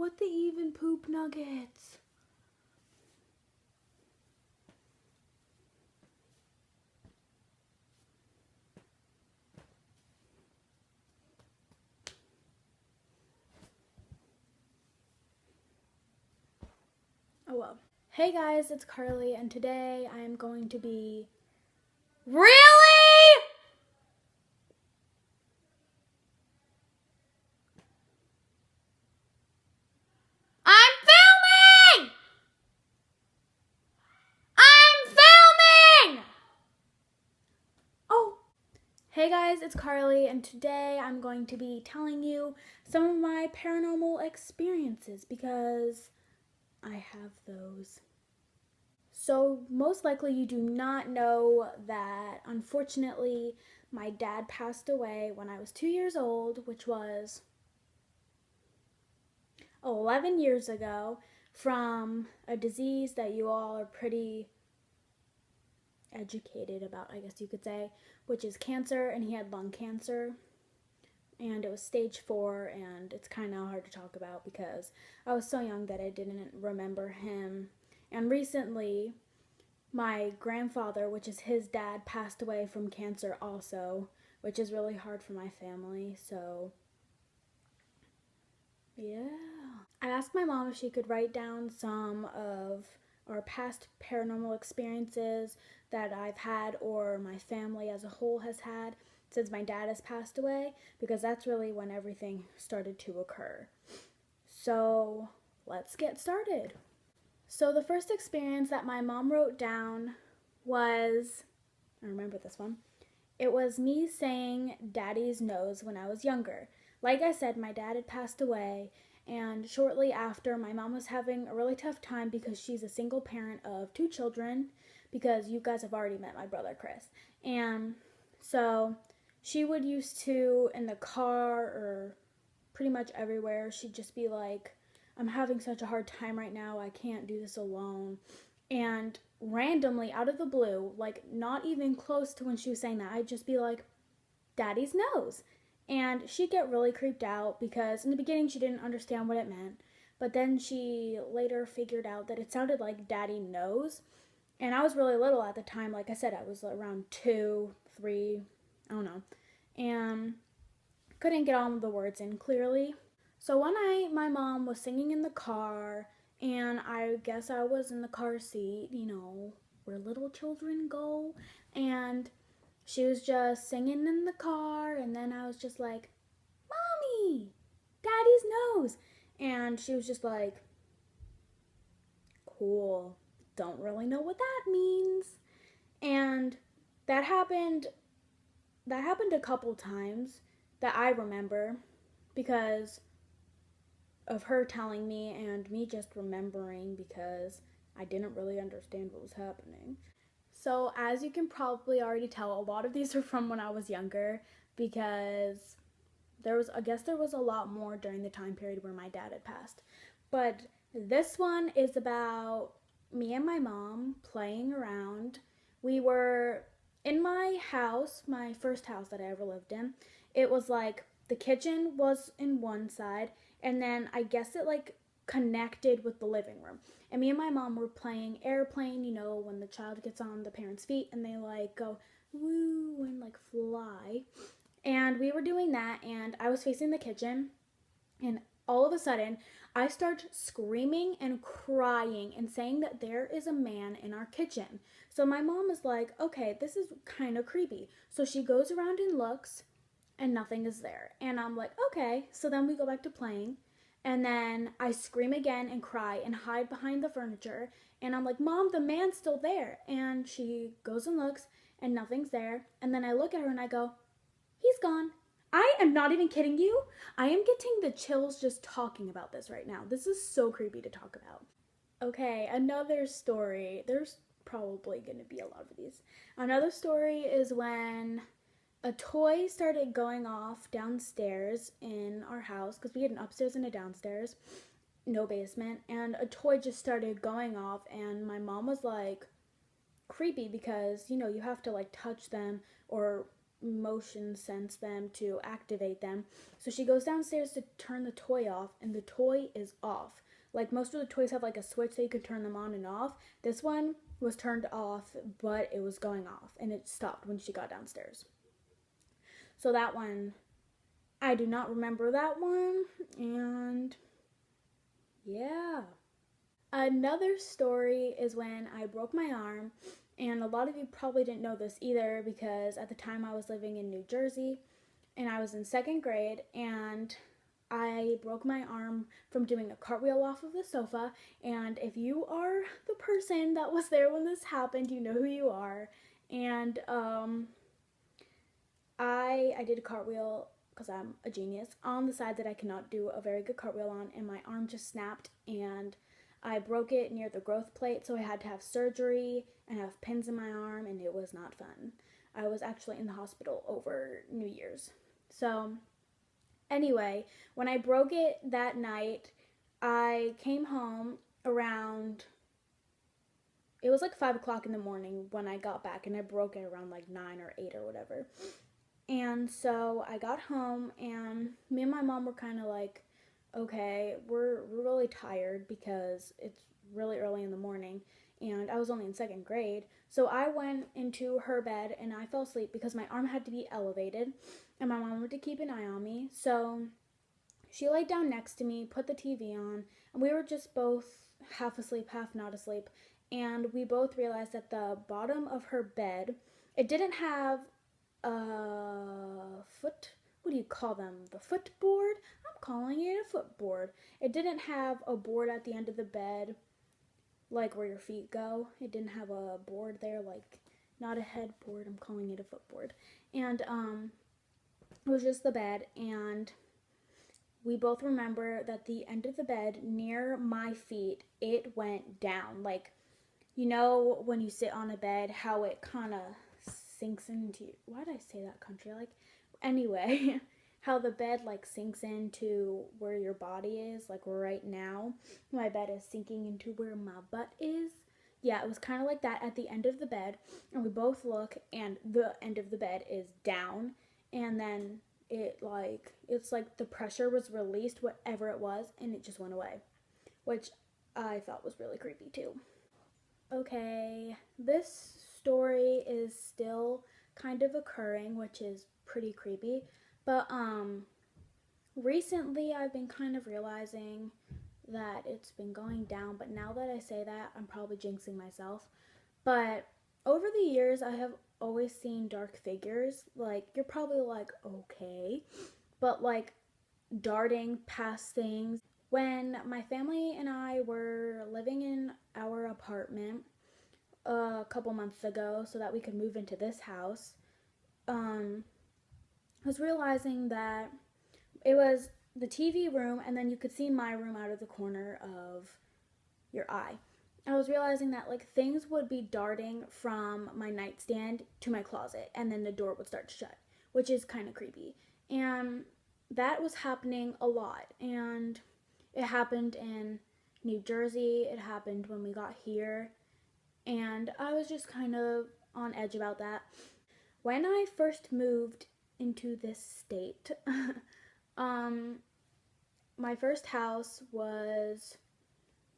What the even poop nuggets? Oh well. Hey guys, it's Carly, and today I am going to be... Really? I'm filming! I'm filming! Oh. Hey guys, it's Carly, and today I'm going to be telling you some of my paranormal experiences because I have those. So most likely you do not know that unfortunately my dad passed away when I was 2 years old, which was 11 years ago, from a disease that you all are pretty educated about, I guess you could say, which is cancer, and he had lung cancer. And it was stage 4, and it's kind of hard to talk about because I was so young that I didn't remember him. And recently, my grandfather, which is his dad, passed away from cancer also, which is really hard for my family, so yeah. I asked my mom if she could write down some of our past paranormal experiences that I've had or my family as a whole has had since my dad has passed away, because that's really when everything started to occur. So let's get started. So the first experience that my mom wrote down was, I remember this one, it was me saying daddy's nose when I was younger. Like I said, my dad had passed away, and shortly after, my mom was having a really tough time because she's a single parent of 2 children, because you guys have already met my brother Chris. And so she would used to, in the car or pretty much everywhere, she'd just be like, I'm having such a hard time right now, I can't do this alone. And randomly, out of the blue, like not even close to when she was saying that, I'd just be like, daddy's nose. And she'd get really creeped out because in the beginning she didn't understand what it meant. But then she later figured out that it sounded like daddy knows. And I was really little at the time. Like I said, I was around 2, 3, I don't know. And couldn't get all of the words in clearly. So one night my mom was singing in the car, and I guess I was in the car seat, you know, where little children go. And she was just singing in the car, and then I was just like, Mommy, daddy's nose. And she was just like, cool, don't really know what that means. And that happened a couple times that I remember because of her telling me and me just remembering because I didn't really understand what was happening. So as you can probably already tell, a lot of these are from when I was younger because there was a lot more during the time period where my dad had passed. But this one is about me and my mom playing around. We were in my house, my first house that I ever lived in. It was like the kitchen was in one side, and then I guess it like connected with the living room. And me and my mom were playing airplane, you know, when the child gets on the parent's feet and they like go woo and like fly. And we were doing that, and I was facing the kitchen, and all of a sudden, I start screaming and crying and saying that there is a man in our kitchen. So my mom is like, okay, this is kind of creepy. So she goes around and looks, and nothing is there. And I'm like, okay. So then we go back to playing, and then I scream again and cry and hide behind the furniture. And I'm like, Mom, the man's still there. And she goes and looks, and nothing's there. And then I look at her and I go, he's gone. I am not even kidding you. I am getting the chills just talking about this right now. This is so creepy to talk about. Okay, another story. There's probably going to be a lot of these. Another story is when a toy started going off downstairs in our house, because we had an upstairs and a downstairs, no basement, and a toy just started going off, and my mom was like, creepy, because, you know, you have to like touch them or motion sense them to activate them. So she goes downstairs to turn the toy off, and the toy is off. Like most of the toys have like a switch that you could turn them on and off. This one was turned off, but it was going off, and it stopped when she got downstairs. So that one, I do not remember that one, and yeah. Another story is when I broke my arm, and a lot of you probably didn't know this either because at the time I was living in New Jersey and I was in second grade, and I broke my arm from doing a cartwheel off of the sofa. And if you are the person that was there when this happened, you know who you are. And I did a cartwheel because I'm a genius on the side that I cannot do a very good cartwheel on, and my arm just snapped, and I broke it near the growth plate, so I had to have surgery and have pins in my arm, and it was not fun. I was actually in the hospital over New Year's. So anyway, when I broke it that night, I came home around, it was like 5 o'clock in the morning when I got back, and I broke it around like 9 or 8 or whatever. And so I got home, and me and my mom were kind of like, okay, we're really tired because it's really early in the morning, and I was only in second grade. So I went into her bed and I fell asleep because my arm had to be elevated, and my mom wanted to keep an eye on me. So she laid down next to me, put the TV on, and we were just both half asleep, half not asleep. And we both realized that the bottom of her bed, it didn't have foot, what do you call them? The footboard? I'm calling it a footboard. It didn't have a board at the end of the bed, like where your feet go. It didn't have a board there, like not a headboard. I'm calling it a footboard. And it was just the bed, and we both remember that the end of the bed near my feet, it went down. Like, you know when you sit on a bed, how it kind of sinks into, why did I say that country? Like, anyway, how the bed like sinks into where your body is. Like right now, my bed is sinking into where my butt is. Yeah, it was kind of like that at the end of the bed, and we both look, and the end of the bed is down, and then it's like the pressure was released, whatever it was, and it just went away, which I thought was really creepy too. Okay, this story is still kind of occurring, which is pretty creepy, but recently I've been kind of realizing that it's been going down, but now that I say that, I'm probably jinxing myself. But over the years, I have always seen dark figures. Like, you're probably like, okay, but like darting past things. When my family and I were living in our apartment a couple months ago so that we could move into this house, I was realizing that it was the TV room, and then you could see my room out of the corner of your eye. I was realizing that like things would be darting from my nightstand to my closet, and then the door would start to shut, which is kind of creepy. And that was happening a lot, and it happened in New Jersey. It happened when we got here, and I was just kind of on edge about that. When I first moved into this state, my first house was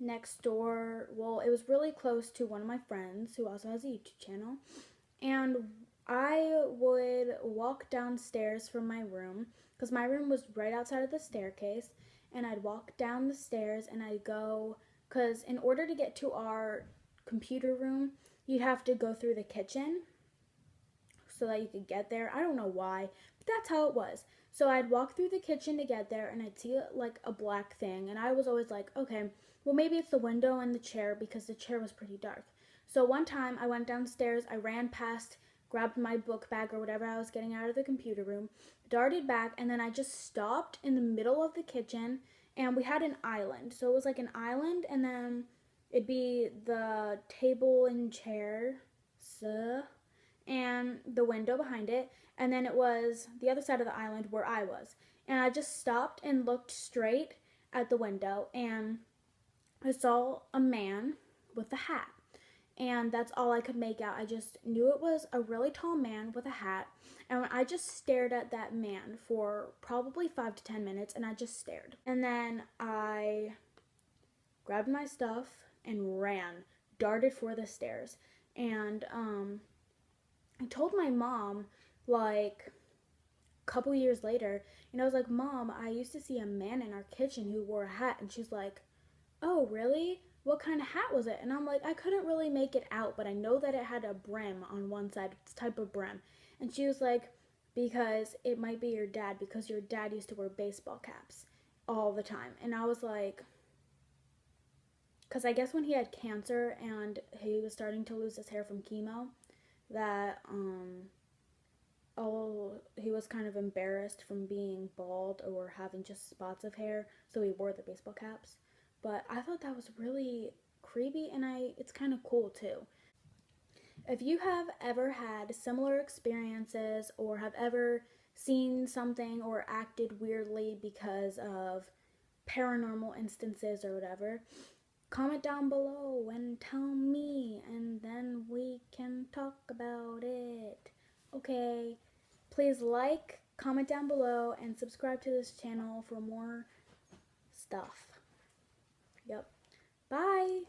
next door. Well, it was really close to one of my friends who also has a YouTube channel, and I would walk downstairs from my room because my room was right outside of the staircase, and I'd walk down the stairs and I'd go, because in order to get to our computer room, you'd have to go through the kitchen so that you could get there. I don't know why, but that's how it was. So I'd walk through the kitchen to get there, and I'd see like a black thing, and I was always like, okay, well maybe it's the window and the chair, because the chair was pretty dark. So one time I went downstairs, I ran past, grabbed my book bag or whatever I was getting out of the computer room, darted back, and then I just stopped in the middle of the kitchen, and we had an island. So it was like an island, and then it'd be the table and chair, and the window behind it, and then it was the other side of the island where I was. And I just stopped and looked straight at the window, and I saw a man with a hat. and that's all I could make out. I just knew it was a really tall man with a hat, and I just stared at that man for probably 5 to 10 minutes, and I just stared. And then I grabbed my stuff and ran, darted for the stairs. And I told my mom, like, a couple years later, and I was like, Mom, I used to see a man in our kitchen who wore a hat. And she's like, oh, really? What kind of hat was it? And I'm like, I couldn't really make it out, but I know that it had a brim on one side, it's type of brim. And she was like, because it might be your dad, because your dad used to wear baseball caps all the time. And I was like, because I guess when he had cancer and he was starting to lose his hair from chemo, that he was kind of embarrassed from being bald or having just spots of hair, so he wore the baseball caps. But I thought that was really creepy, and it's kind of cool too. If you have ever had similar experiences or have ever seen something or acted weirdly because of paranormal instances or whatever, comment down below and tell me, and then we can talk about it. Okay, please like, comment down below, and subscribe to this channel for more stuff. Yep. Bye.